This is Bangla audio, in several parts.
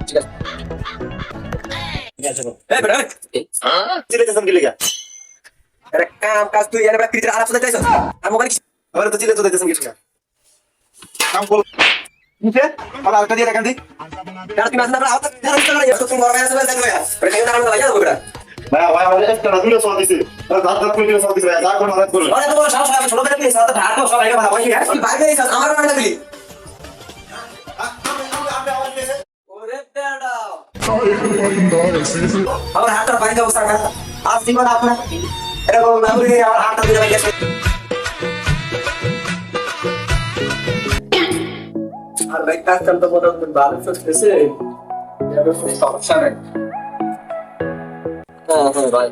ঠিক আছে এই বেটা চিল্লাইতেছ কি লাগা আরে কাম কাজ তুই এনে বেটা পিরিতের আলাপ শুনতে চাইছস আর মোবাইল আবার তো চিল্লাইতে দিতেছ কি লাগা কাম বল নিচে আর আরেকটা দিয়ে রাখান দি यार তুমি আসনা আমরা আওতা ধারণ করতে না তুমি বড় ভাই আসবে দেন ভাই বেটা কেন দাঁড়ানো ভাই যাও বেটা ভাই ভাই একটা রাজুলে সব দিছি আর দাঁত দাঁত করে সব দিছি ভাই যা কোন মদদ করো আরে তো বড় সাহস হয় ছোট করে প্লিজ সাথে ঢাক তো সব আগে ভালো বসি হ্যাঁ তুই বাইরে এসেছ আমার বাড়ি লাগলি ওরে বেটা আমার হাতটা বাইরে অবস্থা না আজ জীবন আপনার এরকম না হলে আমার হাতটা দিয়ে গেছে আর ভাই কাজটা তো মোটামুটি ভালো চলতেছে এর কোনো সমস্যা নেই হ্যাঁ ভাই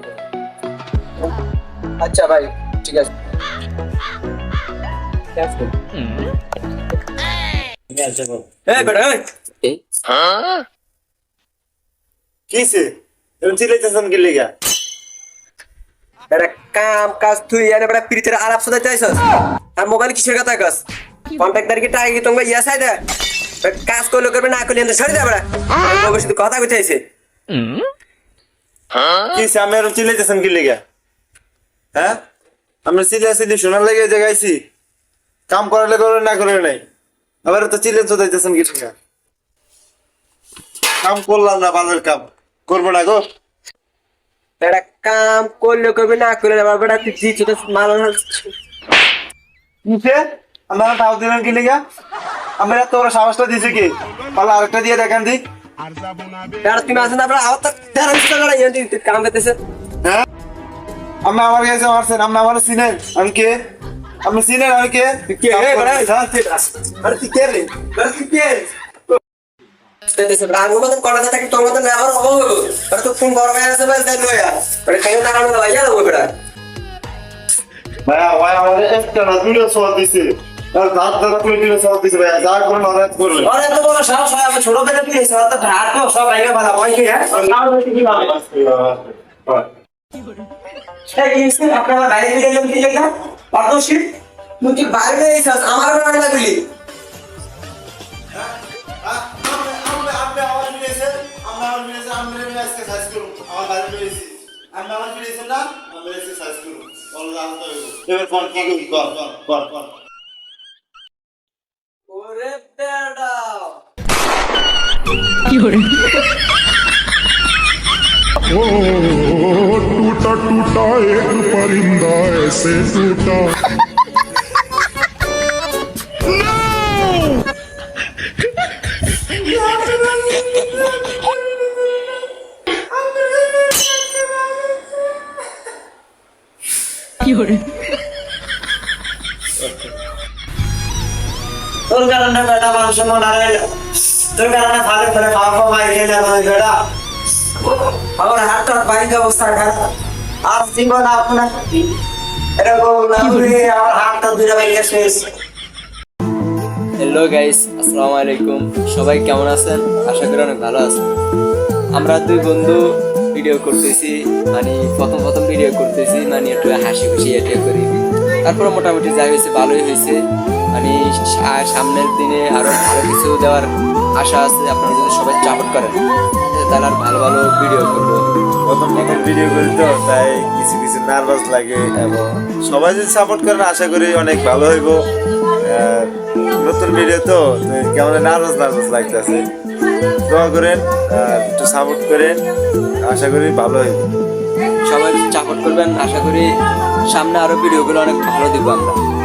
আচ্ছা ভাই ঠিক আছে এই বেটা এই হ্যাঁ কিসে তুমি চিল্লাইতেছেন কি লাগা এরা কাম কাজ তুই এনে বেটা পিরিতের আলাপ শুনতে চাইছস আর মোবাইল কিসের কথা কস কন্ট্রাক্টর কি টাকা কি তুমি ইয়াসাই দে কাজ করলে করবে না করলে সরে যা বেটা ওকে শুধু কথা কইতেছে কি সামনে আর চিল্লাইতেছেন কি লাগা হ্যাঁ আমরা চিল্লাইছি শোনার লাগে জায়গাইছি কাম করালে করে না করে নাই আবার তো চিল্লাইতে যাইতেছেন কি লাগা কাম করলাম না বাজার কাম করবো না গো এটা কাম করলে করবে না করলে আবার বেটা তুই জি ছোট মাল নিচে আমরা তাও দিলেন কি লাগা আমরা তো ওরা সাহসটা দিছে কি পালা আরেকটা দিয়ে দেখান দি यार তুমি আসেন আমরা আওয়াজ তো ধারণ করতে না এই কাম করতেছে হ্যাঁ আমরা আমার কাছে মারছেন আমরা আমার সিনেন আমি কে আমি সিনেন আমি কে কে এই বড় আরে তুই কে রে তুই কে তেছে রাগ মতন করাতে থাকে তোর মতন আমার হবে আর তো ফোন বড় হয়ে আছে বল দেন লয়া আরে কেন না কারণ ভাই যাও বেটা ভাই ভাই আমাদের একটা না দুটো সওয়াল দিছে আর দাঁত দাঁত করে দিলে সব দিছে ভাই যা করে নরদ করলে আরে তো বড় সাহস হয় আমি ছোট থেকে তুই সব তো ঢাক তো সব আইগে ভালো হয় কি হ্যাঁ নাও দেখি কি ভালো সেই ইসে আপনারা বাইরে গেলেন কি লেখা পার্টনারশিপ তুই কি বাইরে এসেছিস আমার বাড়ি লাগলি এবার ফোন কি কর ওরে বেটা কি হরে ओ टूटा टूटा एक परिंदा ऐसे टूटा কি হরে তোর কারণে বেটা মানুষ মনে রইল তোর কারণে ভালো করে খাওয়া ভাই খেলে আমার বেটা আমার হাতটা বাইরে অবস্থা খারাপ আর জীবন আপনার এরকম না হলে আমার হাতটা দুইটা বাইরে শেষ হ্যালো গাইস আসসালামু আলাইকুম সবাই কেমন আছেন আশা করি অনেক ভালো আছেন আমরা দুই বন্ধু ভিডিও করতেছি মানে প্রথম ভিডিও করতেছি মানে একটু হাসি খুশি এটা করি তারপরে মোটামুটি যা হয়েছে ভালোই হয়েছে মানে সামনের দিনে আরো ভালো কিছু দেওয়ার আশা আছে আপনারা যদি সবাই সাপোর্ট করেন তাহলে আর ভালো ভালো ভিডিও করবো প্রথম ভিডিও করি তো তাই কিছু কিছু নার্ভাস লাগে এবং সবাই যদি সাপোর্ট করেন আশা করি অনেক ভালো হইব নতুন ভিডিও তো কেমন নার্ভাস লাগতেছে দোয়া করেন একটু সাপোর্ট করেন আশা করি ভালো হইব সবাই সাপোর্ট করবেন আশা করি সামনে আরো ভিডিওগুলো অনেক ভালো দিব আমরা